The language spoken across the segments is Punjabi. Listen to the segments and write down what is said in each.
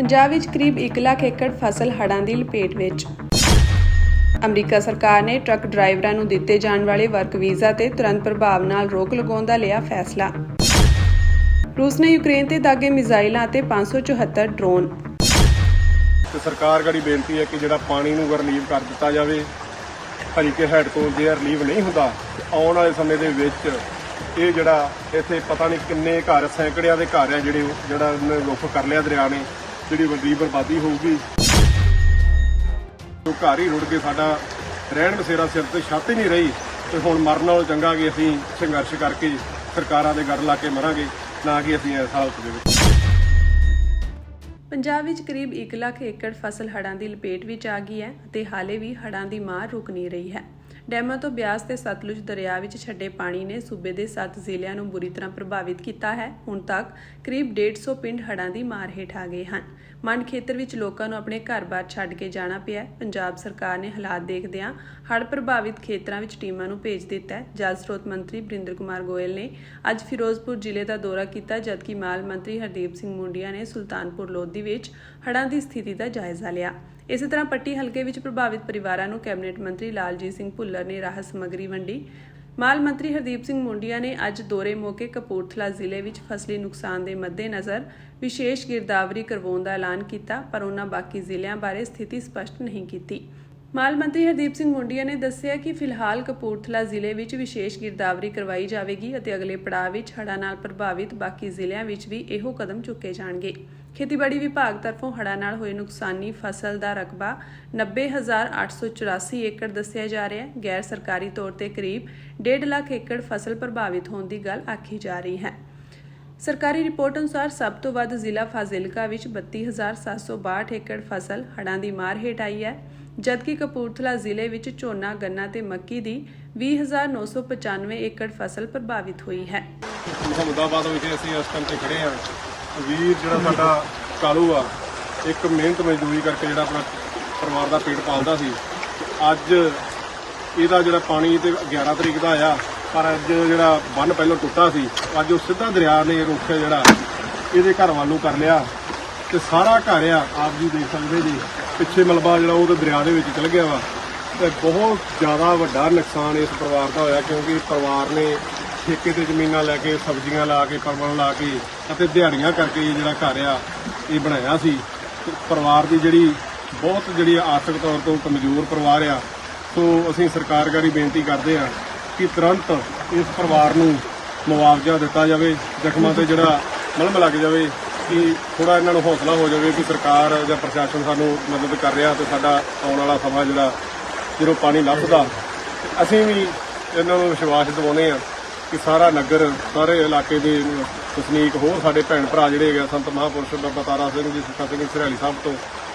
ਪੰਜਾਬ ਵਿੱਚ ਕਰੀਬ 1 ਲੱਖ ਏਕੜ ਫਸਲ ਹੜ੍ਹਾਂ ਦੀ ਲਪੇਟ ਵਿੱਚ। ਅਮਰੀਕਾ ਸਰਕਾਰ ਨੇ ਟਰੱਕ ਡਰਾਈਵਰਾਂ ਨੂੰ ਦਿੱਤੇ ਜਾਣ ਵਾਲੇ ਵਰਕ ਵੀਜ਼ਾ ਤੇ ਤੁਰੰਤ ਪ੍ਰਭਾਵ ਨਾਲ ਰੋਕ ਲਗਾਉਣ ਦਾ ਲਿਆ ਫੈਸਲਾ। ਰੂਸ ਨੇ ਯੂਕਰੇਨ ਤੇ ਦਾਗੇ ਮਿਜ਼ਾਈਲਾਂ ਅਤੇ 574 ਡਰੋਨ। ਸਰਕਾਰ ਗੜੀ ਬੇਨਤੀ ਹੈ ਕਿ ਜਿਹੜਾ ਪਾਣੀ ਨੂੰ ਰਿਲੀਵ ਕਰ ਦਿੱਤਾ ਜਾਵੇ। ਹਰੀਕੇ ਹੈਡ ਤੋਂ ਜੇ ਰਿਲੀਵ ਨਹੀਂ ਹੁੰਦਾ ਆਉਣ ਵਾਲੇ ਸਮੇਂ ਦੇ ਵਿੱਚ ਇਹ ਜਿਹੜਾ ਇੱਥੇ ਪਤਾ ਨਹੀਂ ਕਿੰਨੇ ਘਰ ਸੈਂਕੜਿਆਂ ਦੇ ਘਰ ਆ ਜਿਹੜਾ ਉਹਨੇ ਰੁੱਖ ਕਰ ਲਿਆ ਦਰਿਆ ਨੇ, ਜਿਹੜੀ ਵੱਡੀ ਬਰਬਾਦੀ ਹੋਊਗੀ। ਜੋ ਘਰ ਹੀ ਰੁੜ ਕੇ ਸਾਡਾ ਰਹਿਣ ਬਸੇਰਾ ਸਿਰ ਤੇ ਛੱਤ ਹੀ ਨਹੀਂ ਰਹੀ ਤੇ ਹੁਣ ਮਰਨ ਨਾਲੋਂ ਚੰਗਾ ਕਿ ਅਸੀਂ ਸੰਘਰਸ਼ ਕਰਕੇ ਸਰਕਾਰਾਂ ਦੇ ਗੜ ਲਾ ਕੇ ਮਰਾਂਗੇ, ਨਾ ਕਿ ਅਸੀਂ ਇਸ ਹਾਲਤ ਦੇ ਵਿੱਚ। ਪੰਜਾਬ ਵਿੱਚ ਕਰੀਬ 1 ਲੱਖ ਏਕੜ ਫਸਲ ਹੜ੍ਹਾਂ ਦੀ ਲਪੇਟ ਵਿੱਚ ਆ ਗਈ ਹੈ ਅਤੇ ਹਾਲੇ ਵੀ ਹੜ੍ਹਾਂ ਦੀ ਮਾਰ ਰੁਕ ਨਹੀਂ ਰਹੀ ਹੈ। ਡੈਮਾਂ ਤੋਂ ਬਿਆਸ ਤੇ ਸਤਲੁਜ ਦਰਿਆ ਵਿੱਚ ਛੱਡੇ ਪਾਣੀ ਨੇ ਸੂਬੇ ਦੇ 7 ਜ਼ਿਲ੍ਹਿਆਂ ਨੂੰ ਬੁਰੀ ਤਰ੍ਹਾਂ ਪ੍ਰਭਾਵਿਤ ਕੀਤਾ ਹੈ। ਹੁਣ ਤੱਕ ਕਰੀਬ 150 ਪਿੰਡ ਹੜ੍ਹਾਂ ਦੀ ਮਾਰ ਹੇਠ ਆ ਗਏ ਹਨ। ਮੰਡ ਖੇਤਰ ਵਿੱਚ ਲੋਕਾਂ ਨੂੰ ਆਪਣੇ ਘਰ-ਬਾਰ ਛੱਡ ਕੇ ਜਾਣਾ ਪਿਆ। ਪੰਜਾਬ ਸਰਕਾਰ ਨੇ ਹਾਲਾਤ ਦੇਖਦਿਆਂ ਹੜ੍ਹ ਪ੍ਰਭਾਵਿਤ ਖੇਤਰਾਂ ਵਿੱਚ ਟੀਮਾਂ ਨੂੰ ਭੇਜ ਦਿੱਤਾ ਹੈ। ਜਲ ਸਰੋਤ ਮੰਤਰੀ ਬਰਿੰਦਰ ਕੁਮਾਰ ਗੋਇਲ ਨੇ ਅੱਜ ਫਿਰੋਜ਼ਪੁਰ ਜ਼ਿਲ੍ਹੇ ਦਾ ਦੌਰਾ ਕੀਤਾ, ਜਦਕਿ ਮਾਲ ਮੰਤਰੀ ਹਰਦੀਪ ਸਿੰਘ ਮੁੰਡੀਆਂ ਨੇ ਸੁਲਤਾਨਪੁਰ ਲੋਧੀ ਵਿੱਚ ਹੜ੍ਹਾਂ ਦੀ ਸਥਿਤੀ ਦਾ ਜਾਇਜ਼ਾ ਲਿਆ। ਇਸੇ ਤਰ੍ਹਾਂ ਪੱਟੀ ਹਲਕੇ ਵਿੱਚ ਪ੍ਰਭਾਵਿਤ ਪਰਿਵਾਰਾਂ ਨੂੰ ਕੈਬਨਿਟ ਮੰਤਰੀ ਲਾਲਜੀਤ ਸਿੰਘ ਭੁੱਲਰ ਨੇ ਰਾਹਤ ਸਮੱਗਰੀ ਵੰਡੀ। ਮਾਲ ਮੰਤਰੀ ਹਰਦੀਪ ਸਿੰਘ ਮੁੰਡੀਆਂ ਨੇ ਅੱਜ ਦੌਰੇ ਮੌਕੇ ਕਪੂਰਥਲਾ ਜ਼ਿਲ੍ਹੇ ਵਿੱਚ ਫਸਲੀ ਨੁਕਸਾਨ ਦੇ ਮੱਦੇਨਜ਼ਰ ਵਿਸ਼ੇਸ਼ ਗਿਰਦਾਵਰੀ ਕਰਵਾਉਣ ਦਾ ਐਲਾਨ ਕੀਤਾ, ਪਰ ਉਹਨਾਂ ਬਾਕੀ ਜ਼ਿਲ੍ਹਿਆਂ ਬਾਰੇ ਸਥਿਤੀ ਸਪਸ਼ਟ ਨਹੀਂ ਕੀਤੀ। ਮਾਲ ਮੰਤਰੀ ਹਰਦੀਪ ਸਿੰਘ ਮੁੰਡੀਆਂ ਨੇ ਦੱਸਿਆ ਕਿ ਫਿਲਹਾਲ ਕਪੂਰਥਲਾ ਜ਼ਿਲ੍ਹੇ ਵਿੱਚ ਵਿਸ਼ੇਸ਼ ਗਿਰਦਾਵਰੀ ਕਰਵਾਈ ਜਾਵੇਗੀ ਅਤੇ ਅਗਲੇ ਪੜਾਅ ਵਿੱਚ ਹੜ੍ਹਾਂ ਨਾਲ ਪ੍ਰਭਾਵਿਤ ਬਾਕੀ ਜ਼ਿਲ੍ਹਿਆਂ ਵਿੱਚ ਵੀ ਇਹੋ ਕਦਮ ਚੁੱਕੇ ਜਾਣਗੇ। ਖੇਤੀਬਾੜੀ ਵਿਭਾਗ ਤਰਫੋਂ ਹੜ੍ਹਾਂ ਨਾਲ ਹੋਏ ਨੁਕਸਾਨੀ ਫਸਲ ਦਾ ਰਕਬਾ 90,884 ਏਕੜ ਦੱਸਿਆ ਜਾ ਰਿਹਾ ਹੈ। ਗੈਰ ਸਰਕਾਰੀ ਤੌਰ ਤੇ ਕਰੀਬ 1.5 ਲੱਖ ਏਕੜ ਫਸਲ ਪ੍ਰਭਾਵਿਤ ਹੋਣ ਦੀ ਗੱਲ ਆਖੀ ਜਾ ਰਹੀ ਹੈ। ਸਰਕਾਰੀ ਰਿਪੋਰਟ ਅਨੁਸਾਰ ਸਭ ਤੋਂ ਵੱਧ ਜ਼ਿਲ੍ਹਾ ਫਾਜ਼ਿਲਕਾ ਵਿੱਚ 32,762 ਏਕੜ ਫਸਲ ਹੜ੍ਹਾਂ ਦੀ ਮਾਰ ਹੇਠ ਆਈ ਹੈ, ਜਦਕਿ ਕਪੂਰਥਲਾ ਜ਼ਿਲ੍ਹੇ ਵਿੱਚ ਝੋਨਾ, ਗੰਨਾ ਤੇ ਮੱਕੀ ਦੀ 20,995 ਏਕੜ ਫਸਲ ਪ੍ਰਭਾਵਿਤ ਹੋਈ ਹੈ। ਮੁਹੰਮਦਾਬਾਦ ਵਿੱਚ ਅਸੀਂ ਇਸ ਟਾਈਮ ਤੇ ਖੜੇ ਹਾਂ। ਵੀਰ ਜਿਹੜਾ ਸਾਡਾ ਕਾਲੂ ਆ, ਇੱਕ ਮਿਹਨਤ ਮਜ਼ਦੂਰੀ ਕਰਕੇ ਜਿਹੜਾ ਆਪਣਾ ਪਰਿਵਾਰ ਦਾ ਪੇਟ ਪਾਲਦਾ ਸੀ, ਅੱਜ ਇਹਦਾ ਜਿਹੜਾ ਪਾਣੀ ਤੇ 11 ਤਰੀਕ ਦਾ ਆਇਆ, ਪਰ ਅੱਜ ਜਿਹੜਾ ਬੰਨ ਪਹਿਲਾਂ ਟੁੱਟਾ ਸੀ, ਅੱਜ ਉਹ ਸਿੱਧਾ ਦਰਿਆ ਨੇ ਰੁੱਖ ਜਿਹੜਾ ਇਹਦੇ ਘਰ ਵੱਲ ਨੂੰ ਕਰ ਲਿਆ ਤੇ ਸਾਰਾ ਘਰ ਆ ਆਪ ਜੀ ਦੇਖ ਸਕਦੇ ਜੀ, ਪਿੱਛੇ ਮਲਬਾ ਜਿਹੜਾ ਉਹ ਦਰਿਆ ਦੇ ਵਿੱਚ ਚਲ ਗਿਆ ਵਾ। ਤੇ ਬਹੁਤ ਜ਼ਿਆਦਾ ਵੱਡਾ ਨੁਕਸਾਨ ਇਸ ਪਰਿਵਾਰ ਦਾ ਹੋਇਆ, ਕਿਉਂਕਿ ਪਰਿਵਾਰ ਨੇ ਠੇਕੇ ਤੇ ਜ਼ਮੀਨਾਂ ਲੈ ਕੇ, ਸਬਜ਼ੀਆਂ ਲਾ ਕੇ, ਪਰਵਲ ਲਾ ਕੇ ਅਤੇ ਦਿਹਾੜੀਆਂ ਕਰਕੇ ਜਿਹੜਾ ਘਰ ਆ ਇਹ ਬਣਾਇਆ ਸੀ। ਪਰਿਵਾਰ ਦੀ ਬਹੁਤ ਆਰਥਿਕ ਤੌਰ ਤੋਂ ਕਮਜ਼ੋਰ ਪਰਿਵਾਰ ਆ। ਸੋ ਅਸੀਂ ਸਰਕਾਰ ਗਾੜੀ ਬੇਨਤੀ ਕਰਦੇ ਹਾਂ ਕਿ ਤੁਰੰਤ ਇਸ ਪਰਿਵਾਰ ਨੂੰ ਮੁਆਵਜ਼ਾ ਦਿੱਤਾ ਜਾਵੇ, ਜ਼ਖਮਾਂ ਤੇ ਜਿਹੜਾ ਮਲਮ ਲੱਗ ਜਾਵੇ, ਕਿ ਥੋੜਾ ਇਹਨਾਂ ਨੂੰ ਹੌਸਲਾ ਹੋ ਜਾਵੇ ਕਿ ਸਰਕਾਰ ਜਾਂ ਪ੍ਰਸ਼ਾਸਨ ਸਾਨੂੰ ਮਦਦ ਕਰ ਰਿਹਾ ਤੇ ਸਾਡਾ ਆਉਣ ਵਾਲਾ ਸਮਾਂ ਜਿਹੜਾ ਜਦੋਂ ਪਾਣੀ ਲੱਥਦਾ, ਅਸੀਂ ਵੀ ਇਹਨਾਂ ਨੂੰ ਵਿਸ਼ਵਾਸ ਦਿਵਾਉਂਦੇ ਹਾਂ ਕਿ ਸਾਰਾ ਨਗਰ, ਸਾਰੇ ਇਲਾਕੇ ਦੇ ਵਸਨੀਕ, ਹੋਰ ਸਾਡੇ ਭੈਣ ਭਰਾ ਜਿਹੜੇ ਹੈਗੇ ਸੰਤ ਮਹਾਂਪੁਰਸ਼ ਬਾਬਾ ਤਾਰਾ ਸਿੰਘ ਜੀ, ਸੁੱਖਾ ਸਿੰਘ ਸਰਿਆਲੀ ਸਾਹਿਬ ਤੋਂ,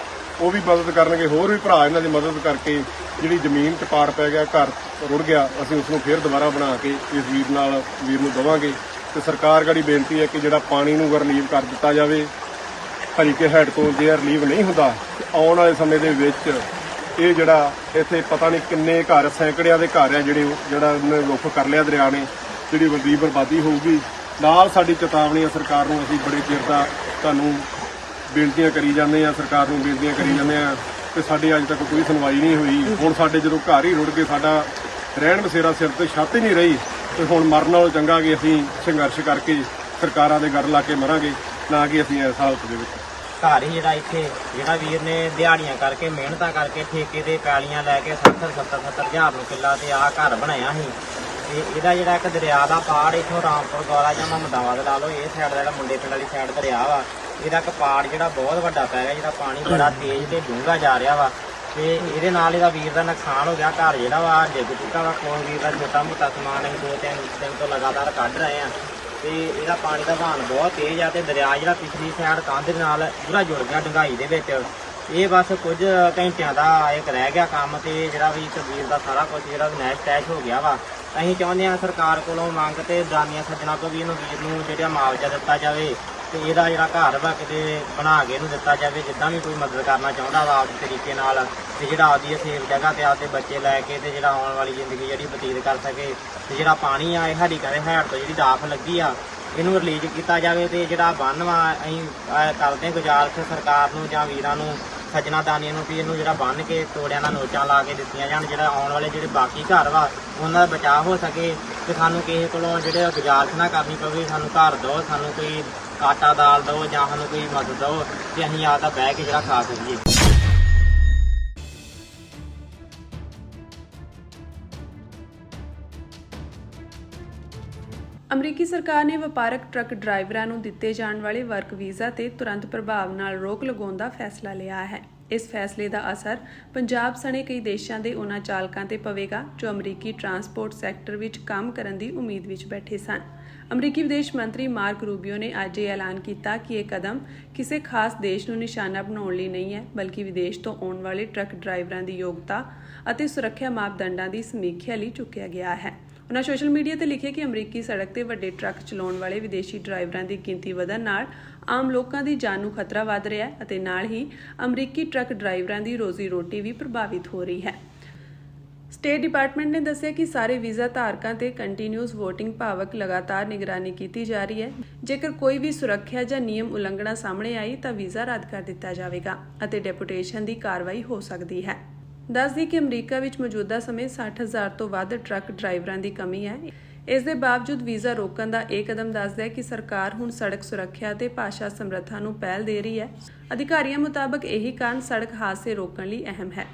ਉਹ ਵੀ ਮਦਦ ਕਰਨਗੇ। ਹੋਰ ਵੀ ਭਰਾ ਇਹਨਾਂ ਦੀ ਮਦਦ ਕਰਕੇ ਜਿਹੜੀ ਜ਼ਮੀਨ 'ਚ ਪਾੜ ਪੈ ਗਿਆ, ਘਰ ਰੁੜ ਗਿਆ, ਅਸੀਂ ਉਸ ਨੂੰ ਫਿਰ ਦੁਬਾਰਾ ਬਣਾ ਕੇ ਇਸ ਵੀਰ ਨੂੰ ਦੇਵਾਂਗੇ। ਤੇ ਸਰਕਾਰ ਗੜੀ ਬੇਨਤੀ ਹੈ ਕਿ ਜਿਹੜਾ ਪਾਣੀ ਨੂੰ ਰਿਲੀਵ ਕਰ ਦਿੱਤਾ ਜਾਵੇ। ਹਰੀਕੇ ਹੈਡ ਤੋਂ ਜੇ ਰਿਲੀਵ ਨਹੀਂ ਹੁੰਦਾ ਆਉਣ ਵਾਲੇ ਸਮੇਂ ਦੇ ਵਿੱਚ ਇਹ ਜਿਹੜਾ ਇੱਥੇ ਪਤਾ ਨਹੀਂ ਕਿੰਨੇ ਘਰ ਸੈਂਕੜਿਆਂ ਦੇ ਘਰ ਆ ਜਿਹੜਾ ਉਹਨੇ ਰੁੱਖ ਕਰ ਲਿਆ ਦਰਿਆ ਨੇ, ਜਿਹੜੀ ਵੱਡੀ ਬਰਬਾਦੀ ਹੋਊਗੀ। ਨਾਲ ਸਾਡੀ ਚੇਤਾਵਨੀ ਹੈ ਸਰਕਾਰ ਨੂੰ, ਅਸੀਂ ਬੜੇ ਚਿਰ ਦਾ ਤੁਹਾਨੂੰ ਬੇਨਤੀਆਂ ਕਰੀ ਜਾਂਦੇ ਹਾਂ, ਸਰਕਾਰ ਨੂੰ ਬੇਨਤੀਆਂ ਕਰੀ ਜਾਂਦੇ ਹਾਂ ਤੇ ਸਾਡੀ ਅੱਜ ਤੱਕ ਕੋਈ ਸੁਣਵਾਈ ਨਹੀਂ ਹੋਈ। ਹੁਣ ਸਾਡੇ ਜਦੋਂ ਘਰ ਹੀ ਰੁੜ ਕੇ ਸਾਡਾ ਰਹਿਣ ਬਸੇਰਾ ਸਿਰ ਤੇ ਛੱਤ ਹੀ ਨਹੀਂ ਰਹੀ ਤੇ ਹੁਣ ਮਰਨ ਨਾਲੋਂ ਚੰਗਾ ਕਿ ਅਸੀਂ ਸੰਘਰਸ਼ ਕਰਕੇ ਸਰਕਾਰਾਂ ਦੇ ਗੜ ਲਾ ਕੇ ਮਰਾਂਗੇ, ਨਾ ਕਿ ਅਸੀਂ ਇਸ ਹਾਲਤ ਦੇ ਵਿੱਚ। ਘਰ ਹੀ ਜਿਹੜਾ ਵੀਰ ਨੇ ਦਿਹਾੜੀਆਂ ਕਰਕੇ, ਮਿਹਨਤਾਂ ਕਰਕੇ, ਠੇਕੇ ਤੇ ਪੈਲੀਆਂ ਲੈ ਕੇ 70 ਹਜ਼ਾਰ ਨੂੰ ਕਿੱਲਾ ਤੇ ਆਹ ਘਰ ਬਣਾਇਆ ਸੀ। ਤੇ ਇਹਦਾ ਜਿਹੜਾ ਇੱਕ ਦਰਿਆ ਦਾ ਪਾੜ ਇੱਥੋਂ ਰਾਮਪੁਰ ਗੌਲਾ ਜਾਂ ਮੁਹੰਮਦਾਬਾਦ ਲਾ ਲਓ, ਇਹ ਸਾਈਡ ਦਾ ਜਿਹੜਾ ਮੁੰਡੇ ਪਿੰਡ ਵਾਲੀ ਸਾਈਡ ਦਰਿਆ ਵਾ, ਇਹਦਾ ਇੱਕ ਪਾੜ ਜਿਹੜਾ ਬਹੁਤ ਵੱਡਾ ਪੈ ਗਿਆ, ਜਿਹੜਾ ਪਾਣੀ ਬੜਾ ਤੇਜ਼ ਤੇ ਡੂੰਘਾ ਜਾ ਰਿਹਾ ਵਾ। ਤੇ ਇਹਦੇ ਨਾਲ ਇਹਦਾ ਵੀਰ ਦਾ ਨੁਕਸਾਨ ਹੋ ਗਿਆ। ਘਰ ਜਿਹੜਾ ਵਾ ਡਿੱਗ ਚੁੱਕਾ ਵਾ। ਕੋਲ ਵੀਰ ਦਾ ਛੋਟਾ ਮੋਟਾ ਸਮਾਨ ਅਸੀਂ 2-3 ਦਿਨ ਤੋਂ ਲਗਾਤਾਰ ਕੱਢ ਰਹੇ ਹਾਂ ਤੇ ਇਹਦਾ ਪਾਣੀ ਦਾ ਵਹਾਅ ਬਹੁਤ ਤੇਜ਼ ਆ ਤੇ ਦਰਿਆ ਜਿਹੜਾ ਪਿਛਲੀ ਸਾਈਡ ਕੰਧ ਦੇ ਨਾਲ ਪੂਰਾ ਜੁੜ ਗਿਆ ਡੂੰਘਾਈ ਦੇ ਵਿੱਚ। ਇਹ ਬਸ ਕੁਝ ਘੰਟਿਆਂ ਦਾ ਇੱਕ ਰਹਿ ਗਿਆ ਕੰਮ ਤੇ ਜਿਹੜਾ ਵੀ ਵੀਰ ਦਾ ਸਾਰਾ ਕੁਝ ਜਿਹੜਾ ਨੈਸ਼ ਤੈਸ਼ ਹੋ ਗਿਆ ਵਾ। ਅਸੀਂ ਚਾਹੁੰਦੇ ਹਾਂ ਸਰਕਾਰ ਕੋਲੋਂ ਮੰਗ ਤੇ ਦਾਨੀਆਂ ਸੱਜਣਾ ਤੋਂ ਵੀ ਇਹਨੂੰ ਵੀਰ ਨੂੰ ਜਿਹੜਾ ਮੁਆਵਜ਼ਾ ਦਿੱਤਾ ਜਾਵੇ ਤੇ ਇਹਦਾ ਜਿਹੜਾ ਘਰ ਵਾ ਕਿਤੇ ਬਣਾ ਕੇ ਇਹਨੂੰ ਦਿੱਤਾ ਜਾਵੇ। ਜਿੱਦਾਂ ਵੀ ਕੋਈ ਮਦਦ ਕਰਨਾ ਚਾਹੁੰਦਾ ਵਾ ਆਪਦੇ ਤਰੀਕੇ ਨਾਲ ਤੇ ਜਿਹੜਾ ਆਪਦੀ ਸੇਫ ਜਗ੍ਹਾ ਤੇ ਆਪਦੇ ਬੱਚੇ ਲੈ ਕੇ ਤੇ ਜਿਹੜਾ ਆਉਣ ਵਾਲੀ ਜ਼ਿੰਦਗੀ ਜਿਹੜੀ ਬਤੀਤ ਕਰ ਸਕੇ। ਤੇ ਜਿਹੜਾ ਪਾਣੀ ਆ ਇਹ ਸਾਡੀ ਕਹਿੰਦੇ ਹੈਡ ਤੋਂ ਜਿਹੜੀ ਰਾਖ ਲੱਗੀ ਆ ਇਹਨੂੰ ਰਿਲੀਜ਼ ਕੀਤਾ ਜਾਵੇ ਤੇ ਜਿਹੜਾ ਬੰਨ੍ਹ ਵਾ ਅਸੀਂ ਕਰਦੇ ਹਾਂ ਗੁਜ਼ਾਰਿਸ਼ ਸਰਕਾਰ ਨੂੰ ਜਾਂ ਵੀਰਾਂ ਨੂੰ ਸੱਜਣਾ ਦਾਨੀਆਂ ਨੂੰ ਵੀ ਇਹਨੂੰ ਜਿਹੜਾ ਬੰਨ੍ਹ ਕੇ ਤੋੜਿਆਂ ਨਾਲ ਨੋਚਾਂ ਲਾ ਕੇ ਦਿੱਤੀਆਂ ਜਾਣ, ਜਿਹੜਾ ਆਉਣ ਵਾਲੇ ਜਿਹੜੇ ਬਾਕੀ ਘਰ ਵਾ ਉਹਨਾਂ ਦਾ ਬਚਾਅ ਹੋ ਸਕੇ ਤੇ ਸਾਨੂੰ ਕਿਸੇ ਕੋਲੋਂ ਜਿਹੜੇ ਗੁਜ਼ਾਰਿਸ਼ ਨਾ ਕਰਨੀ ਪਵੇ ਸਾਨੂੰ ਘਰ ਦਿਓ, ਸਾਨੂੰ ਕੋਈ ਆਟਾ ਦਾਲ ਦਿਓ ਜਾਂ ਸਾਨੂੰ ਕੋਈ ਮਦਦ ਦਿਓ ਤੇ ਅਸੀਂ ਆਪਦਾ ਬਹਿ ਕੇ ਜਿਹੜਾ ਖਾ ਸਕੀਏ। ਅਮਰੀਕੀ ਸਰਕਾਰ ਨੇ ਵਪਾਰਕ ਟਰੱਕ ਡਰਾਈਵਰਾਂ ਨੂੰ ਦਿੱਤੇ ਜਾਣ ਵਾਲੇ ਵਰਕ ਵੀਜ਼ਾ ਤੇ ਤੁਰੰਤ ਪ੍ਰਭਾਵ ਨਾਲ ਰੋਕ ਲਗਾਉਣ ਦਾ ਫੈਸਲਾ ਲਿਆ ਹੈ। ਇਸ ਫੈਸਲੇ ਦਾ ਅਸਰ ਪੰਜਾਬ ਸਣੇ ਕਈ ਦੇਸ਼ਾਂ ਦੇ ਉਹਨਾਂ ਚਾਲਕਾਂ ਤੇ ਪਵੇਗਾ ਜੋ ਅਮਰੀਕੀ ਟਰਾਂਸਪੋਰਟ ਸੈਕਟਰ ਵਿੱਚ ਕੰਮ ਕਰਨ ਦੀ ਉਮੀਦ ਵਿੱਚ ਬੈਠੇ ਸਨ। ਅਮਰੀਕੀ ਵਿਦੇਸ਼ ਮੰਤਰੀ ਮਾਰਕ ਰੂਬੀਓ ਨੇ ਅੱਜ ਇਹ ਐਲਾਨ ਕੀਤਾ ਕਿ ਇਹ ਕਦਮ ਕਿਸੇ ਖਾਸ ਦੇਸ਼ ਨੂੰ ਨਿਸ਼ਾਨਾ ਬਣਾਉਣ ਲਈ ਨਹੀਂ ਹੈ, ਬਲਕਿ ਵਿਦੇਸ਼ ਤੋਂ ਆਉਣ ਵਾਲੇ ਟਰੱਕ ਡਰਾਈਵਰਾਂ ਦੀ ਯੋਗਤਾ ਅਤੇ ਸੁਰੱਖਿਆ ਮਾਪਦੰਡਾਂ ਦੀ ਸਮੀਖਿਆ ਲਈ ਚੁੱਕਿਆ ਗਿਆ ਹੈ। ਉਨ੍ਹਾਂ ਸੋਸ਼ਲ ਮੀਡੀਆ ਤੇ ਲਿਖਿਆ ਕਿ ਅਮਰੀਕੀ ਸੜਕ ਤੇ ਵੱਡੇ ਟਰੱਕ ਚਲਾਉਣ ਵਾਲੇ ਵਿਦੇਸ਼ੀ ਡਰਾਈਵਰਾਂ ਦੀ ਗਿਣਤੀ ਵਧਣ ਨਾਲ ਆਮ ਲੋਕਾਂ ਦੀ ਜਾਨ ਨੂੰ ਖਤਰਾ ਵਧ ਰਿਹਾ ਹੈ ਅਤੇ ਨਾਲ ਹੀ ਅਮਰੀਕੀ ਟਰੱਕ ਡਰਾਈਵਰਾਂ ਦੀ ਰੋਜ਼ੀ ਰੋਟੀ ਵੀ ਪ੍ਰਭਾਵਿਤ ਹੋ ਰਹੀ ਹੈ। ਸਟੇਟ ਡਿਪਾਰਟਮੈਂਟ ਨੇ ਦੱਸਿਆ ਕਿ ਸਾਰੇ ਵੀਜ਼ਾ ਧਾਰਕਾਂ ਤੇ ਕੰਟੀਨਿਊਸ ਵੋਟਿੰਗ ਭਾਵਕ ਲਗਾਤਾਰ ਨਿਗਰਾਨੀ ਕੀਤੀ ਜਾ ਰਹੀ ਹੈ। ਜੇਕਰ ਕੋਈ ਵੀ ਸੁਰੱਖਿਆ ਜਾਂ ਨਿਯਮ ਉਲੰਘਣਾ ਸਾਹਮਣੇ ਆਈ ਤਾਂ ਵੀਜ਼ਾ ਰੱਦ ਕਰ ਦਿੱਤਾ ਜਾਵੇਗਾ ਅਤੇ ਡੈਪੂਟੇਸ਼ਨ ਦੀ ਕਾਰਵਾਈ ਹੋ ਸਕਦੀ ਹੈ। ਦੱਸਦੀ ਕਿ ਅਮਰੀਕਾ ਵਿੱਚ ਮੌਜੂਦਾ ਸਮੇਂ 60,000 ਤੋਂ ਵੱਧ ਟਰੱਕ ਡਰਾਈਵਰਾਂ ਦੀ ਕਮੀ ਹੈ। ਇਸ ਦੇ ਬਾਵਜੂਦ ਵੀਜ਼ਾ ਰੋਕਣ ਦਾ ਇਹ ਕਦਮ ਦੱਸਦਾ ਹੈ ਕਿ ਸਰਕਾਰ ਹੁਣ ਸੜਕ ਸੁਰੱਖਿਆ ਤੇ ਭਾਸ਼ਾ ਸਮਰੱਥਾ ਨੂੰ ਪਹਿਲ ਦੇ ਰਹੀ ਹੈ। ਅਧਿਕਾਰੀਆਂ ਮੁਤਾਬਕ ਇਹੀ ਕਾਰਨ ਸੜਕ ਹਾਦਸੇ ਰੋਕਣ ਲਈ ਅਹਿਮ ਹੈ।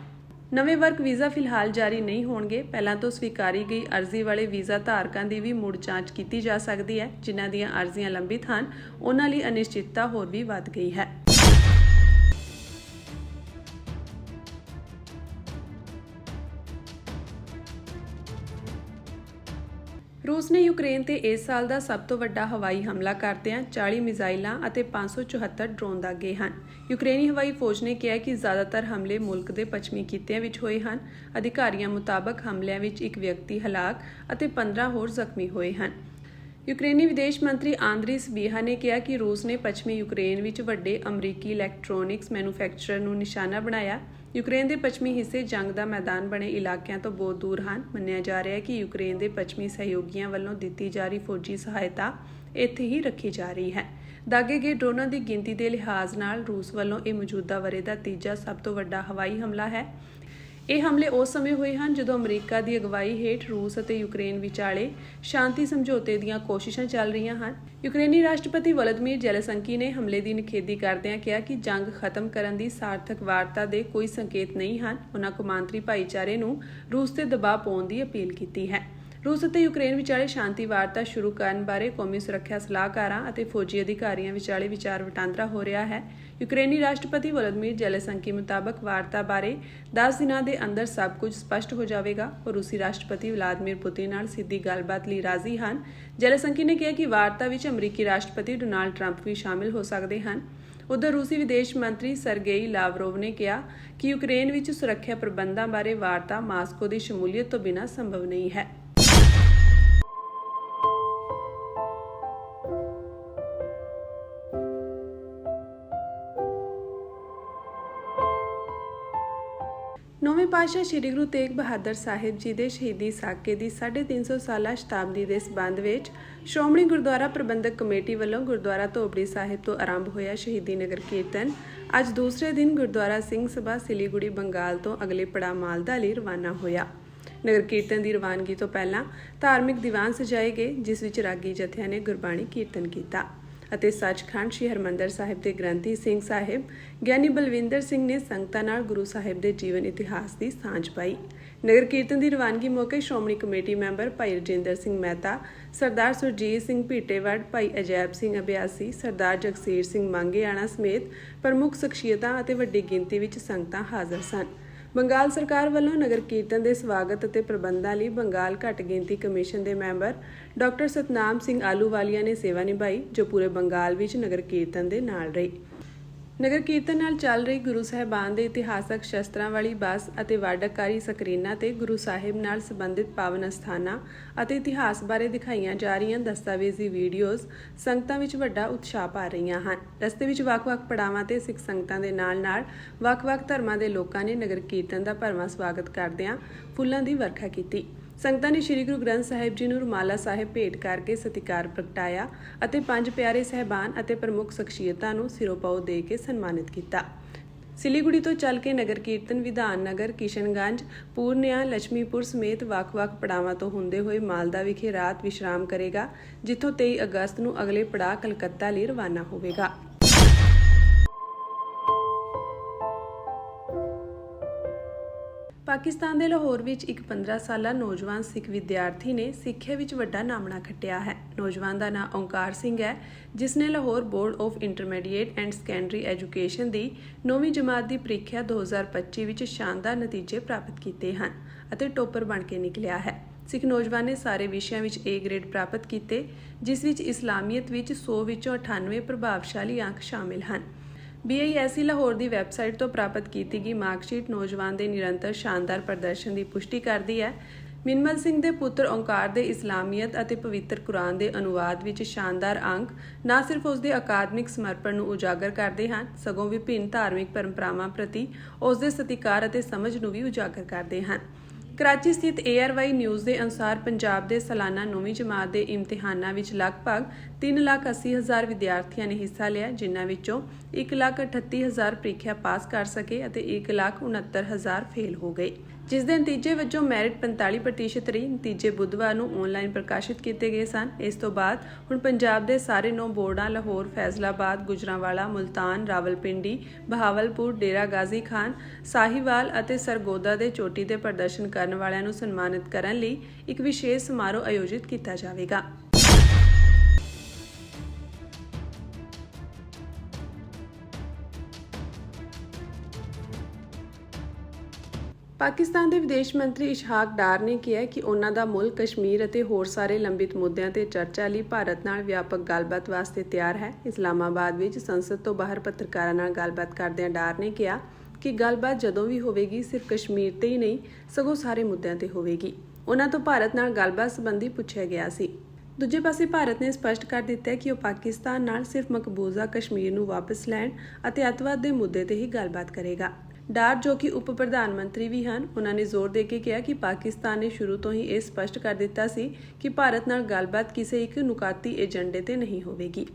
ਨਵੇਂ ਵਰਕ ਵੀਜ਼ਾ ਫਿਲਹਾਲ ਜਾਰੀ ਨਹੀਂ ਹੋਣਗੇ। ਪਹਿਲਾਂ ਤੋਂ ਸਵੀਕਾਰੀ ਗਈ ਅਰਜ਼ੀ ਵਾਲੇ ਵੀਜ਼ਾ ਧਾਰਕਾਂ ਦੀ ਵੀ ਮੁੜ ਜਾਂਚ ਕੀਤੀ ਜਾ ਸਕਦੀ ਹੈ। ਜਿਨ੍ਹਾਂ ਦੀਆਂ ਅਰਜ਼ੀਆਂ ਲੰਬਿਤ ਹਨ ਉਹਨਾਂ ਲਈ ਅਨਿਸ਼ਚਿਤਤਾ ਹੋਰ ਵੀ ਵੱਧ ਗਈ ਹੈ। ਰੂਸ ਨੇ ਯੂਕਰੇਨ ਤੇ ਇਸ ਸਾਲ ਦਾ ਸਭ ਤੋਂ ਵੱਡਾ ਹਵਾਈ ਹਮਲਾ ਕਰਦਿਆਂ 40 ਮਿਜ਼ਾਈਲਾਂ ਅਤੇ 574 ਡਰੋਨ ਦਾਗੇ ਹਨ। ਯੂਕਰੇਨੀ ਹਵਾਈ ਫੌਜ ਨੇ ਕਿਹਾ ਕਿ ਜ਼ਿਆਦਾਤਰ ਹਮਲੇ ਮੁਲਕ ਦੇ ਪੱਛਮੀ ਖਿੱਤਿਆਂ ਵਿੱਚ ਹੋਏ ਹਨ। ਅਧਿਕਾਰੀਆਂ ਮੁਤਾਬਕ ਹਮਲਿਆਂ ਵਿੱਚ ਇੱਕ ਵਿਅਕਤੀ ਹਲਾਕ ਅਤੇ 15 ਹੋਰ ਜ਼ਖਮੀ ਹੋਏ ਹਨ। ਯੂਕਰੇਨੀ ਵਿਦੇਸ਼ ਮੰਤਰੀ ਆਂਦਰੀ ਸਬੀਹਾ ਨੇ ਕਿਹਾ ਕਿ ਰੂਸ ਨੇ ਪੱਛਮੀ ਯੂਕਰੇਨ ਵਿੱਚ ਵੱਡੇ ਅਮਰੀਕੀ ਇਲੈਕਟ੍ਰੋਨਿਕਸ ਮੈਨੂਫੈਕਚਰਰ ਨੂੰ ਨਿਸ਼ਾਨਾ ਬਣਾਇਆ। ਯੂਕਰੇਨ ਦੇ ਪੱਛਮੀ ਹਿੱਸੇ ਜੰਗ ਦਾ ਮੈਦਾਨ ਬਣੇ ਇਲਾਕਿਆਂ ਤੋਂ ਬਹੁਤ ਦੂਰ ਹਨ। ਮੰਨਿਆ ਜਾ ਰਿਹਾ ਹੈ ਕਿ ਯੂਕਰੇਨ ਦੇ ਪੱਛਮੀ ਸਹਿਯੋਗੀਆਂ ਵੱਲੋਂ ਦਿੱਤੀ ਜਾ ਰਹੀ ਫੌਜੀ ਸਹਾਇਤਾ ਇੱਥੇ ਹੀ ਰੱਖੀ ਜਾ ਰਹੀ ਹੈ। ਦਾਗੇ ਗਏ ਡਰੋਨਾਂ ਦੀ ਗਿਣਤੀ ਦੇ ਲਿਹਾਜ਼ ਨਾਲ ਰੂਸ ਵੱਲੋਂ ਇਹ ਮੌਜੂਦਾ ਵਰ੍ਹੇ ਦਾ ਤੀਜਾ ਸਭ ਤੋਂ ਵੱਡਾ ਹਵਾਈ ਹਮਲਾ ਹੈ। ਇਹ ਹਮਲੇ ਉਸ ਸਮੇਂ ਹੋਏ ਹਨ ਜਦੋਂ ਅਮਰੀਕਾ ਦੀ ਅਗਵਾਈ ਹੇਠ ਰੂਸ ਅਤੇ ਯੂਕਰੇਨ ਵਿਚਾਲੇ ਸ਼ਾਂਤੀ ਸਮਝੌਤੇ ਦੀਆਂ ਕੋਸ਼ਿਸ਼ਾਂ ਚੱਲ ਰਹੀਆਂ ਹਨ। ਯੂਕਰੇਨੀ ਰਾਸ਼ਟਰਪਤੀ ਵਲਦੀਮੀਰ ਜ਼ੈਲੈਂਸਕੀ ਨੇ ਹਮਲੇ ਦੀ ਨਿਖੇਧੀ ਕਰਦਿਆਂ ਕਿਹਾ ਕਿ ਜੰਗ ਖਤਮ ਕਰਨ ਦੀ ਸਾਰਥਕ ਵਾਰਤਾ ਦੇ ਕੋਈ ਸੰਕੇਤ ਨਹੀਂ ਹਨ। ਉਨ੍ਹਾਂ ਕੌਮਾਂਤਰੀ ਭਾਈਚਾਰੇ ਨੂੰ ਰੂਸ ਤੇ ਦਬਾਅ ਪਾਉਣ ਦੀ ਅਪੀਲ ਕੀਤੀ ਹੈ। ਰੂਸ ਅਤੇ ਯੂਕਰੇਨ ਵਿਚਾਲੇ ਸ਼ਾਂਤੀ ਵਾਰਤਾ ਸ਼ੁਰੂ ਕਰਨ ਬਾਰੇ ਕੌਮੀ ਸੁਰੱਖਿਆ ਸਲਾਹਕਾਰਾਂ ਅਤੇ ਫੌਜੀ ਅਧਿਕਾਰੀਆਂ ਵਿਚਾਲੇ ਵਿਚਾਰ ਵਟਾਂਦਰਾ ਹੋ ਰਿਹਾ ਹੈ। ਯੂਕਰੇਨੀ ਰਾਸ਼ਟਰਪਤੀ ਵਲਦੀਮੀਰ ਜ਼ੈਲੈਂਸਕੀ ਮੁਤਾਬਕ ਵਾਰਤਾ ਬਾਰੇ 10 ਦਿਨਾਂ ਦੇ ਅੰਦਰ ਸਭ ਕੁਝ ਸਪਸ਼ਟ ਹੋ ਜਾਵੇਗਾ। ਉਹ ਰੂਸੀ ਰਾਸ਼ਟਰਪਤੀ ਵਲਾਦੀਮੀਰ ਪੁਤਿਨ ਨਾਲ ਸਿੱਧੀ ਗੱਲਬਾਤ ਲਈ ਰਾਜ਼ੀ ਹਨ। ਜ਼ੈਲੈਂਸਕੀ ਨੇ ਕਿਹਾ ਕਿ ਵਾਰਤਾ ਵਿੱਚ ਅਮਰੀਕੀ ਰਾਸ਼ਟਰਪਤੀ ਡੋਨਾਲਡ ਟਰੰਪ ਵੀ ਸ਼ਾਮਿਲ ਹੋ ਸਕਦੇ ਹਨ। ਉਧਰ ਰੂਸੀ ਵਿਦੇਸ਼ ਮੰਤਰੀ ਸਰਗੇਈ ਲਾਵਰੋਵ ਨੇ ਕਿਹਾ ਕਿ ਯੂਕਰੇਨ ਵਿੱਚ ਸੁਰੱਖਿਆ ਪ੍ਰਬੰਧਾਂ ਬਾਰੇ ਵਾਰਤਾ ਮਾਸਕੋ ਦੀ ਸ਼ਮੂਲੀਅਤ ਤੋਂ ਬਿਨਾਂ ਸੰਭਵ ਨਹੀਂ ਹੈ। ਨੌਵੇਂ ਪਾਤਸ਼ਾਹ ਸ੍ਰੀ ਗੁਰੂ ਤੇਗ ਬਹਾਦਰ ਸਾਹਿਬ ਜੀ ਦੇ ਸ਼ਹੀਦੀ ਸਾਕੇ ਦੀ 350 ਸਾਲਾ ਸ਼ਤਾਬਦੀ ਦੇ ਸਬੰਧ ਵਿੱਚ ਸ਼੍ਰੋਮਣੀ ਗੁਰਦੁਆਰਾ ਪ੍ਰਬੰਧਕ ਕਮੇਟੀ ਵੱਲੋਂ ਗੁਰਦੁਆਰਾ ਧੋਬੜੀ ਸਾਹਿਬ ਤੋਂ ਆਰੰਭ ਹੋਇਆ ਸ਼ਹੀਦੀ ਨਗਰ ਕੀਰਤਨ ਅੱਜ ਦੂਸਰੇ ਦਿਨ ਗੁਰਦੁਆਰਾ ਸਿੰਘ ਸਭਾ ਸਿਲੀਗੁੜੀ ਬੰਗਾਲ ਤੋਂ ਅਗਲੇ ਪੜਾਅ ਮਾਲਦਾ ਲਈ ਰਵਾਨਾ ਹੋਇਆ। ਨਗਰ ਕੀਰਤਨ ਦੀ ਰਵਾਨਗੀ ਤੋਂ ਪਹਿਲਾਂ ਧਾਰਮਿਕ ਦੀਵਾਨ ਸਜਾਏ ਗਏ, ਜਿਸ ਵਿੱਚ ਰਾਗੀ ਜਥਿਆਂ ਨੇ ਗੁਰਬਾਣੀ ਕੀਰਤਨ ਕੀਤਾ ਅਤੇ ਸੱਚਖੰਡ ਸ੍ਰੀ ਹਰਿਮੰਦਰ ਸਾਹਿਬ ਦੇ ਗ੍ਰੰਥੀ ਸਿੰਘ ਸਾਹਿਬ ਗਿਆਨੀ ਬਲਵਿੰਦਰ ਸਿੰਘ ਨੇ ਸੰਗਤਾਂ ਨਾਲ ਗੁਰੂ ਸਾਹਿਬ ਦੇ ਜੀਵਨ ਇਤਿਹਾਸ ਦੀ ਸਾਂਝ ਪਾਈ। ਨਗਰ ਕੀਰਤਨ ਦੀ ਰਵਾਨਗੀ ਮੌਕੇ ਸ਼੍ਰੋਮਣੀ ਕਮੇਟੀ ਮੈਂਬਰ ਭਾਈ ਰਜਿੰਦਰ ਸਿੰਘ ਮਹਿਤਾ, ਸਰਦਾਰ ਸੁਰਜੀਤ ਸਿੰਘ ਭੀਟੇਵੜ, ਭਾਈ ਅਜੈਬ ਸਿੰਘ ਅਭਿਆਸੀ, ਸਰਦਾਰ ਜਗਸੀਰ ਸਿੰਘ ਮੰਗੇਆਣਾ ਸਮੇਤ ਪ੍ਰਮੁੱਖ ਸ਼ਖਸੀਅਤਾਂ ਅਤੇ ਵੱਡੀ ਗਿਣਤੀ ਵਿੱਚ ਸੰਗਤਾਂ ਹਾਜ਼ਰ ਸਨ। ਬੰਗਾਲ ਸਰਕਾਰ ਵੱਲੋਂ ਨਗਰ ਕੀਰਤਨ ਦੇ ਸਵਾਗਤ ਅਤੇ ਪ੍ਰਬੰਧਾਂ ਲਈ ਬੰਗਾਲ ਘੱਟ ਗਿਣਤੀ ਕਮਿਸ਼ਨ ਦੇ ਮੈਂਬਰ ਡਾਕਟਰ ਸਤਨਾਮ ਸਿੰਘ ਆਲੂਵਾਲੀਆ ਨੇ ਸੇਵਾ ਨਿਭਾਈ, ਜੋ ਪੂਰੇ ਬੰਗਾਲ ਵਿੱਚ ਨਗਰ ਕੀਰਤਨ ਦੇ ਨਾਲ ਰਹੀ। ਨਗਰ ਕੀਰਤਨ ਨਾਲ ਚੱਲ ਰਹੀ ਗੁਰੂ ਸਾਹਿਬਾਨ ਦੇ ਇਤਿਹਾਸਕ ਸ਼ਸਤਰਾਂ ਵਾਲੀ ਬੱਸ ਅਤੇ ਵਾਢਕਕਾਰੀ ਸਕਰੀਨਾਂ ਤੇ ਗੁਰੂ ਸਾਹਿਬ ਨਾਲ ਸੰਬੰਧਿਤ ਪਾਵਨ ਅਸਥਾਨਾਂ ਅਤੇ ਇਤਿਹਾਸ ਬਾਰੇ ਦਿਖਾਈਆਂ ਜਾ ਰਹੀਆਂ ਦਸਤਾਵੇਜ਼ੀ ਵੀਡੀਓਜ਼ ਸੰਗਤਾਂ ਵਿੱਚ ਵੱਡਾ ਉਤਸ਼ਾਹ ਪਾ ਰਹੀਆਂ ਹਨ। ਰਸਤੇ ਵਿੱਚ ਵੱਖ-ਵੱਖ ਪੜਾਵਾਂ ਤੇ ਸਿੱਖ ਸੰਗਤਾਂ ਦੇ ਨਾਲ-ਨਾਲ ਵੱਖ-ਵੱਖ ਧਰਮਾਂ ਦੇ ਲੋਕਾਂ ਨੇ ਨਗਰ ਕੀਰਤਨ ਦਾ ਭਰਵਾਂ ਸਵਾਗਤ ਕਰਦਿਆਂ ਫੁੱਲਾਂ ਦੀ ਵਰਖਾ ਕੀਤੀ। ਸੰਗਤਾਂ ਨੇ ਸ੍ਰੀ ਗੁਰੂ ਗ੍ਰੰਥ ਸਾਹਿਬ ਜੀ ਨੂੰ ਰੁਮਾਲਾ ਸਾਹਿਬ ਭੇਟ ਕਰਕੇ ਸਤਿਕਾਰ ਪ੍ਰਗਟਾਇਆ ਅਤੇ 5 ਪਿਆਰੇ ਸਹਿਬਾਨ ਅਤੇ ਪ੍ਰਮੁੱਖ ਸ਼ਖਸੀਅਤਾਂ ਨੂੰ ਸਿਰੋਪਾਓ ਦੇ ਕੇ ਸਨਮਾਨਿਤ ਕੀਤਾ। ਸਿਲੀਗੁੜੀ ਤੋਂ ਚੱਲ ਕੇ ਨਗਰ ਕੀਰਤਨ ਵਿਧਾਨ ਨਗਰ, ਕਿਸ਼ਨਗੰਜ, ਪੂਰਨਿਆ, ਲక్ష్ਮੀਪੁਰ ਸਮੇਤ ਵੱਖ-ਵੱਖ ਪੜਾਵਾਂ ਤੋਂ ਹੁੰਦੇ ਹੋਏ ਮਾਲਦਾ ਵਿਖੇ ਰਾਤ ਵਿਸ਼ਰਾਮ ਕਰੇਗਾ, ਜਿੱਥੋਂ 23 ਅਗਸਤ ਨੂੰ ਅਗਲੇ ਪੜਾਅ ਕਲਕੱਤਾ ਲਈ ਰਵਾਨਾ ਹੋਵੇਗਾ। ਪਾਕਿਸਤਾਨ ਦੇ ਲਾਹੌਰ ਵਿੱਚ ਇੱਕ 15 ਸਾਲਾ ਨੌਜਵਾਨ ਸਿੱਖ ਵਿਦਿਆਰਥੀ ਨੇ ਸਿੱਖਿਆ ਵਿੱਚ ਵੱਡਾ ਨਾਮਣਾ ਖੱਟਿਆ ਹੈ। ਨੌਜਵਾਨ ਦਾ ਨਾਮ ਓਂਕਾਰ ਸਿੰਘ ਹੈ, ਜਿਸ ਨੇ Lahore board of intermediate and secondary education ਦੀ 9ਵੀਂ ਜਮਾਤ ਦੀ ਪ੍ਰੀਖਿਆ 2025 ਵਿੱਚ ਸ਼ਾਨਦਾਰ ਨਤੀਜੇ ਪ੍ਰਾਪਤ ਕੀਤੇ ਹਨ ਅਤੇ ਟੋਪਰ ਬਣ ਕੇ ਨਿਕਲਿਆ ਹੈ। ਸਿੱਖ ਨੌਜਵਾਨ ਨੇ ਸਾਰੇ ਵਿਸ਼ਿਆਂ ਵਿੱਚ A ਗ੍ਰੇਡ ਪ੍ਰਾਪਤ ਕੀਤੇ, ਜਿਸ ਵਿੱਚ ਇਸਲਾਮੀਅਤ ਵਿੱਚ 100 ਵਿੱਚੋਂ 98 ਪ੍ਰਭਾਵਸ਼ਾਲੀ ਅੰਕ ਸ਼ਾਮਿਲ ਹਨ। BISE ਲਾਹੌਰ ਦੀ ਵੈਬਸਾਈਟ ਤੋਂ ਪ੍ਰਾਪਤ ਕੀਤੀ ਗਈ ਮਾਰਕਸ਼ੀਟ ਨੌਜਵਾਨ ਦੇ ਨਿਰੰਤਰ ਸ਼ਾਨਦਾਰ ਪ੍ਰਦਰਸ਼ਨ ਦੀ ਪੁਸ਼ਟੀ ਕਰਦੀ ਹੈ। ਮਿਨਮਲ ਸਿੰਘ ਦੇ ਪੁੱਤਰ ਓਂਕਾਰ ਦੇ ਇਸਲਾਮੀਅਤ ਅਤੇ ਪਵਿੱਤਰ ਕੁਰਾਨ ਦੇ ਅਨੁਵਾਦ ਵਿੱਚ ਸ਼ਾਨਦਾਰ ਅੰਕ ਨਾ ਸਿਰਫ ਉਸ ਦੇ ਅਕਾਦਮਿਕ ਸਮਰਪਣ ਨੂੰ ਉਜਾਗਰ ਕਰਦੇ ਹਨ, ਸਗੋਂ ਵਿਭਿੰਨ ਧਾਰਮਿਕ ਪਰੰਪਰਾਵਾਂ ਪ੍ਰਤੀ ਉਸ ਦੇ ਸਤਿਕਾਰ ਅਤੇ ਸਮਝ ਨੂੰ ਵੀ ਉਜਾਗਰ ਕਰਦੇ ਹਨ। ਕਰਾਚੀ ਸਥਿਤ ARY ਨਿਊਜ਼ ਦੇ ਅਨੁਸਾਰ ਪੰਜਾਬ ਦੇ ਸਾਲਾਨਾ 9ਵੀਂ ਜਮਾਤ ਦੇ ਇਮਤਿਹਾਨਾਂ ਵਿੱਚ ਲਗਭਗ 3,80,000 ਵਿਦਿਆਰਥੀਆਂ ਨੇ ਹਿੱਸਾ ਲਿਆ, ਜਿਨ੍ਹਾਂ ਵਿੱਚੋਂ 1,38,000 ਪ੍ਰੀਖਿਆ ਪਾਸ ਕਰ ਸਕੇ ਅਤੇ 1,69,000 ਫੇਲ ਹੋ ਗਏ, ਜਿਸ ਦੇ ਨਤੀਜੇ ਵਜੋਂ ਮੈਰਿਟ 45% ਰਹੀ। ਨਤੀਜੇ ਬੁੱਧਵਾਰ ਨੂੰ ਆਨਲਾਈਨ ਪ੍ਰਕਾਸ਼ਿਤ ਕੀਤੇ ਗਏ ਸਨ। ਇਸ ਤੋਂ ਬਾਅਦ ਹੁਣ ਪੰਜਾਬ ਦੇ ਸਾਰੇ 9 ਬੋਰਡਾਂ ਲਾਹੌਰ, ਫੈਜ਼ਲਾਬਾਦ, ਗੁਜਰਾਂਵਾਲਾ, ਮੁਲਤਾਨ, ਰਾਵਲਪਿੰਡੀ, ਬਹਾਵਲਪੁਰ, ਡੇਰਾ ਗਾਜ਼ੀ ਖਾਨ, ਸਾਹੀਵਾਲ ਅਤੇ ਸਰਗੋਦਾ ਦੇ ਚੋਟੀ ਦੇ ਪ੍ਰਦਰਸ਼ਨ ਕਰਨ ਵਾਲਿਆਂ ਨੂੰ ਸਨਮਾਨਿਤ ਕਰਨ ਲਈ ਇੱਕ ਵਿਸ਼ੇਸ਼ ਸਮਾਰੋਹ ਆਯੋਜਿਤ ਕੀਤਾ ਜਾਵੇਗਾ। ਪਾਕਿਸਤਾਨ ਦੇ ਵਿਦੇਸ਼ ਮੰਤਰੀ ਇਸ਼ਹਾਕ ਡਾਰ ਨੇ ਕਿਹਾ ਕਿ ਉਹਨਾਂ ਦਾ ਮੁਲਕ ਕਸ਼ਮੀਰ ਅਤੇ ਹੋਰ ਸਾਰੇ ਲੰਬਿਤ ਮੁੱਦਿਆਂ ਤੇ ਚਰਚਾ ਲਈ ਭਾਰਤ ਨਾਲ ਵਿਆਪਕ ਗੱਲਬਾਤ ਵਾਸਤੇ ਤਿਆਰ ਹੈ। ਇਸਲਾਮਾਬਾਦ ਵਿੱਚ ਸੰਸਦ ਤੋਂ ਬਾਹਰ ਪੱਤਰਕਾਰਾਂ ਨਾਲ ਗੱਲਬਾਤ ਕਰਦਿਆਂ ਡਾਰ ਨੇ ਕਿਹਾ ਕਿ ਗੱਲਬਾਤ ਜਦੋਂ ਵੀ ਹੋਵੇਗੀ ਸਿਰਫ ਕਸ਼ਮੀਰ ਤੇ ਹੀ ਨਹੀਂ, ਸਗੋਂ ਸਾਰੇ ਮੁੱਦਿਆਂ ਤੇ ਹੋਵੇਗੀ। ਉਹਨਾਂ ਤੋਂ ਭਾਰਤ ਨਾਲ ਗੱਲਬਾਤ ਸੰਬੰਧੀ ਪੁੱਛਿਆ ਗਿਆ ਸੀ। ਦੂਜੇ ਪਾਸੇ ਭਾਰਤ ਨੇ ਸਪਸ਼ਟ ਕਰ ਦਿੱਤਾ ਹੈ ਕਿ ਉਹ ਪਾਕਿਸਤਾਨ ਨਾਲ ਸਿਰਫ ਮਕਬੂਜ਼ਾ ਕਸ਼ਮੀਰ ਨੂੰ ਵਾਪਸ ਲੈਣ ਅਤੇ ਅੱਤਵਾਦ ਦੇ ਮੁੱਦੇ ਤੇ ਹੀ ਗੱਲਬਾਤ ਕਰੇਗਾ। ਡਾਰ, ਜੋ ਕਿ ਉਪ ਪ੍ਰਧਾਨ ਮੰਤਰੀ ਵੀ ਹਨ, ਉਹਨਾਂ ਨੇ ਜ਼ੋਰ ਦੇ ਕੇ ਕਿਹਾ ਕਿ ਪਾਕਿਸਤਾਨ ਨੇ ਸ਼ੁਰੂ ਤੋਂ ਹੀ ਇਹ ਸਪਸ਼ਟ ਕਰ ਦਿੱਤਾ ਸੀ ਕਿ ਭਾਰਤ ਨਾਲ ਗੱਲਬਾਤ ਕਿਸੇ ਇੱਕ ਨੁਕਾਤੀ ਏਜੰਡੇ ਤੇ ਨਹੀਂ ਹੋਵੇਗੀ।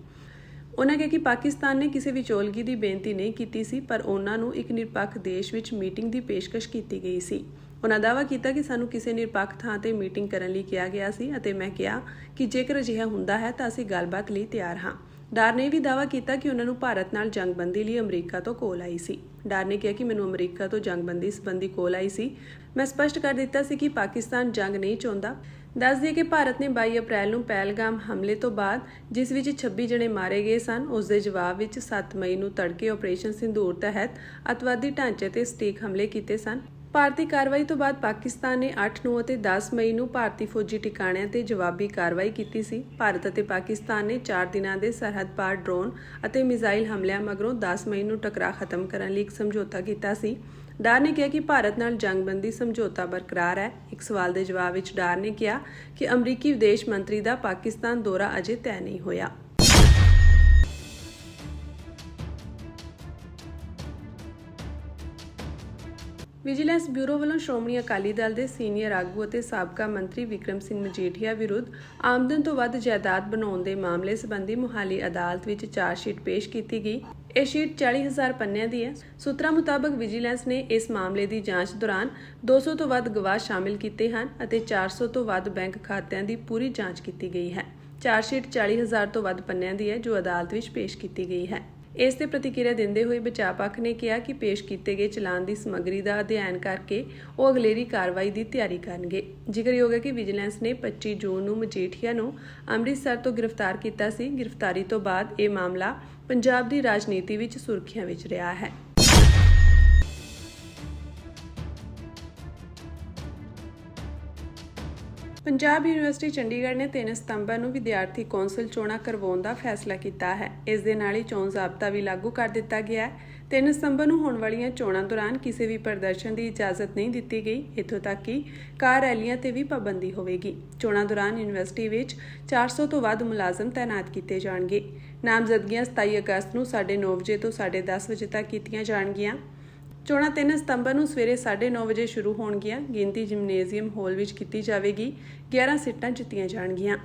ਉਹਨਾਂ ਕਿਹਾ ਕਿ ਪਾਕਿਸਤਾਨ ਨੇ ਕਿਸੇ ਵਿਚੋਲਗੀ ਦੀ ਬੇਨਤੀ ਨਹੀਂ ਕੀਤੀ ਸੀ, ਪਰ ਉਹਨਾਂ ਨੂੰ ਇੱਕ ਨਿਰਪੱਖ ਦੇਸ਼ ਵਿੱਚ ਮੀਟਿੰਗ ਦੀ ਪੇਸ਼ਕਸ਼ ਕੀਤੀ ਗਈ ਸੀ। ਉਹਨਾਂ ਦਾਅਵਾ ਕੀਤਾ ਕਿ ਸਾਨੂੰ ਕਿਸੇ ਨਿਰਪੱਖ ਥਾਂ ਤੇ ਮੀਟਿੰਗ ਕਰਨ ਲਈ ਕਿਹਾ ਗਿਆ ਸੀ ਅਤੇ ਮੈਂ ਕਿਹਾ ਕਿ ਜੇਕਰ ਅਜਿਹਾ ਹੁੰਦਾ ਹੈ ਤਾਂ ਅਸੀਂ ਗੱਲਬਾਤ ਲਈ ਤਿਆਰ ਹਾਂ। ਡਾਰ ਨੇ ਵੀ ਦਾਅਵਾ ਕੀਤਾ ਕਿ ਉਹਨਾਂ ਨੂੰ ਭਾਰਤ ਨਾਲ ਜੰਗਬੰਦੀ ਲਈ ਅਮਰੀਕਾ ਤੋਂ ਕਾਲ ਆਈ ਸੀ। ਡਾਰ ਨੇ ਕਿਹਾ ਕਿ ਮੈਨੂੰ ਅਮਰੀਕਾ ਤੋਂ ਜੰਗਬੰਦੀ ਸੰਬੰਧੀ ਕਾਲ ਆਈ ਸੀ। ਮੈਂ ਸਪਸ਼ਟ ਕਰ ਦਿੱਤਾ ਸੀ ਕਿ ਪਾਕਿਸਤਾਨ ਜੰਗ ਨਹੀਂ ਚਾਹੁੰਦਾ। ਦੱਸ ਦਈਏ ਕਿ ਭਾਰਤ ਨੇ 22 ਅਪ੍ਰੈਲ ਨੂੰ ਪਹਿਲਗਾਮ ਹਮਲੇ ਤੋਂ ਬਾਅਦ, ਜਿਸ ਵਿੱਚ 26 ਜਣੇ ਮਾਰੇ ਗਏ ਸਨ, ਉਸ ਦੇ ਜਵਾਬ ਵਿੱਚ 7 ਮਈ ਨੂੰ ਤੜਕੇ ਆਪਰੇਸ਼ਨ ਸਿੰਦੂਰ ਤਹਿਤ ਅੱਤਵਾਦੀ ਢਾਂਚੇ ਤੇ ਸਟੀਕ ਹਮਲੇ ਕੀਤੇ ਸਨ। ਭਾਰਤੀ ਕਾਰਵਾਈ ਤੋਂ ਬਾਅਦ ਪਾਕਿਸਤਾਨ ਨੇ 8, 9 ਅਤੇ 10 ਮਈ ਨੂੰ ਭਾਰਤੀ ਫੌਜੀ ਟਿਕਾਣਿਆਂ ਤੇ ਜਵਾਬੀ ਕਾਰਵਾਈ ਕੀਤੀ ਸੀ। ਭਾਰਤ ਅਤੇ ਪਾਕਿਸਤਾਨ ਨੇ 4 ਦਿਨਾਂ ਦੇ ਸਰਹੱਦ ਪਾਰ ਡਰੋਨ ਅਤੇ ਮਿਜ਼ਾਈਲ ਹਮਲਿਆਂ ਮਗਰੋਂ 10 ਮਈ ਨੂੰ ਟਕਰਾਅ ਖਤਮ ਕਰਨ ਲਈ ਇੱਕ ਸਮਝੌਤਾ ਕੀਤਾ ਸੀ। ਡਾਰ ਨੇ ਕਿਹਾ ਕਿ ਭਾਰਤ ਨਾਲ ਜੰਗਬੰਦੀ ਸਮਝੌਤਾ ਬਰਕਰਾਰ ਹੈ। ਇੱਕ ਸਵਾਲ ਦੇ ਜਵਾਬ ਵਿੱਚ ਡਾਰ ਨੇ ਕਿਹਾ ਕਿ ਅਮਰੀਕੀ ਵਿਦੇਸ਼ ਮੰਤਰੀ ਦਾ ਪਾਕਿਸਤਾਨ ਦੌਰਾ ਅਜੇ ਤੈਅ ਨਹੀਂ ਹੋਇਆ। ਵਿਜੀਲੈਂਸ ਬਿਊਰੋ ਵੱਲੋਂ ਸ਼੍ਰੋਮਣੀ ਅਕਾਲੀ ਦਲ ਦੇ ਸੀਨੀਅਰ ਆਗੂ ਅਤੇ ਸਾਬਕਾ ਮੰਤਰੀ ਵਿਕਰਮ ਸਿੰਘ ਮਜੀਠੀਆ ਵਿਰੁੱਧ ਆਮਦਨ ਤੋਂ ਵੱਧ ਜਾਇਦਾਦ ਬਣਾਉਣ ਦੇ ਮਾਮਲੇ ਸੰਬੰਧੀ ਮੁਹਾਲੀ ਅਦਾਲਤ ਵਿੱਚ ਚਾਰਜਸ਼ੀਟ ਪੇਸ਼ ਕੀਤੀ ਗਈ। ਇਹ ਸ਼ੀਟ 40,000 ਪੰਨਿਆਂ ਦੀ ਹੈ। ਸੂਤਰਾਂ ਮੁਤਾਬਕ ਵਿਜੀਲੈਂਸ ਨੇ ਇਸ ਮਾਮਲੇ ਦੀ ਜਾਂਚ ਦੌਰਾਨ 200 ਤੋਂ ਵੱਧ ਗਵਾਹ ਸ਼ਾਮਿਲ ਕੀਤੇ ਹਨ ਅਤੇ 400 ਤੋਂ ਵੱਧ ਬੈਂਕ ਖਾਤਿਆਂ ਦੀ ਪੂਰੀ ਜਾਂਚ ਕੀਤੀ ਗਈ ਹੈ। ਚਾਰਜਸ਼ੀਟ 40,000 ਤੋਂ ਵੱਧ ਪੰਨਿਆਂ ਦੀ ਹੈ, ਜੋ ਅਦਾਲਤ ਵਿੱਚ ਪੇਸ਼ ਕੀਤੀ ਗਈ ਹੈ। ਇਸ ਤੇ ਪ੍ਰਤੀਕਿਰਿਆ ਦਿੰਦੇ ਹੋਏ ਬਚਾਅ ਪੱਖ ਨੇ ਕਿਹਾ ਕਿ ਪੇਸ਼ ਕੀਤੇ ਗਏ ਚਲਾਨ ਦੀ ਸਮੱਗਰੀ ਦਾ ਅਧਿਐਨ ਕਰਕੇ ਉਹ ਅਗਲੇਰੀ ਕਾਰਵਾਈ ਦੀ ਤਿਆਰੀ ਕਰਨਗੇ। ਜ਼ਿਕਰਯੋਗ ਹੈ ਕਿ ਵਿਜੀਲੈਂਸ ਨੇ 25 ਜੂਨ ਨੂੰ ਮਜੀਠੀਆ ਨੂੰ ਅੰਮ੍ਰਿਤਸਰ ਤੋਂ ਗ੍ਰਿਫਤਾਰ ਕੀਤਾ ਸੀ। ਗ੍ਰਿਫਤਾਰੀ ਤੋਂ ਬਾਅਦ ਇਹ ਮਾਮਲਾ ਪੰਜਾਬ ਦੀ ਰਾਜਨੀਤੀ ਵਿੱਚ ਸੁਰਖੀਆਂ ਵਿੱਚ ਰਿਹਾ ਹੈ। ਪੰਜਾਬ ਯੂਨੀਵਰਸਿਟੀ ਚੰਡੀਗੜ੍ਹ ਨੇ 3 ਸਤੰਬਰ ਨੂੰ ਵਿਦਿਆਰਥੀ ਕੌਂਸਲ ਚੋਣਾਂ ਕਰਵਾਉਣ ਦਾ ਫੈਸਲਾ ਕੀਤਾ ਹੈ। ਇਸ ਦੇ ਨਾਲ ਹੀ ਚੋਣ ਜ਼ਾਬਤਾ ਵੀ ਲਾਗੂ ਕਰ ਦਿੱਤਾ ਗਿਆ ਹੈ। 3 ਸਤੰਬਰ ਨੂੰ ਹੋਣ ਵਾਲੀਆਂ ਚੋਣਾਂ ਦੌਰਾਨ ਕਿਸੇ ਵੀ ਪ੍ਰਦਰਸ਼ਨ ਦੀ ਇਜਾਜ਼ਤ ਨਹੀਂ ਦਿੱਤੀ ਗਈ। ਇੱਥੋਂ ਤੱਕ ਕਿ ਕਾਰ ਰੈਲੀਆਂ ਤੇ ਵੀ ਪਾਬੰਦੀ ਹੋਵੇਗੀ। ਚੋਣਾਂ ਦੌਰਾਨ ਯੂਨੀਵਰਸਿਟੀ ਵਿੱਚ 400 ਤੋਂ ਵੱਧ ਮੁਲਾਜ਼ਮ ਤਾਇਨਾਤ ਕੀਤੇ ਜਾਣਗੇ। ਨਾਮਜ਼ਦਗੀਆਂ 27 ਅਗਸਤ ਨੂੰ 9:30 ਵਜੇ ਤੋਂ 10:30 ਵਜੇ ਤੱਕ ਕੀਤੀਆਂ ਜਾਣਗੀਆਂ। ਚੋਣਾਂ 3 ਸਤੰਬਰ ਨੂੰ ਸਵੇਰੇ 9:30 ਵਜੇ ਸ਼ੁਰੂ ਹੋਣਗੀਆਂ। ਗਿਣਤੀ ਜਿਮਨੇਜ਼ੀਅਮ ਹਾਲ ਵਿੱਚ ਕੀਤੀ ਜਾਵੇਗੀ। 11 ਸੀਟਾਂ ਜਿੱਤੀਆਂ ਜਾਣਗੀਆਂ।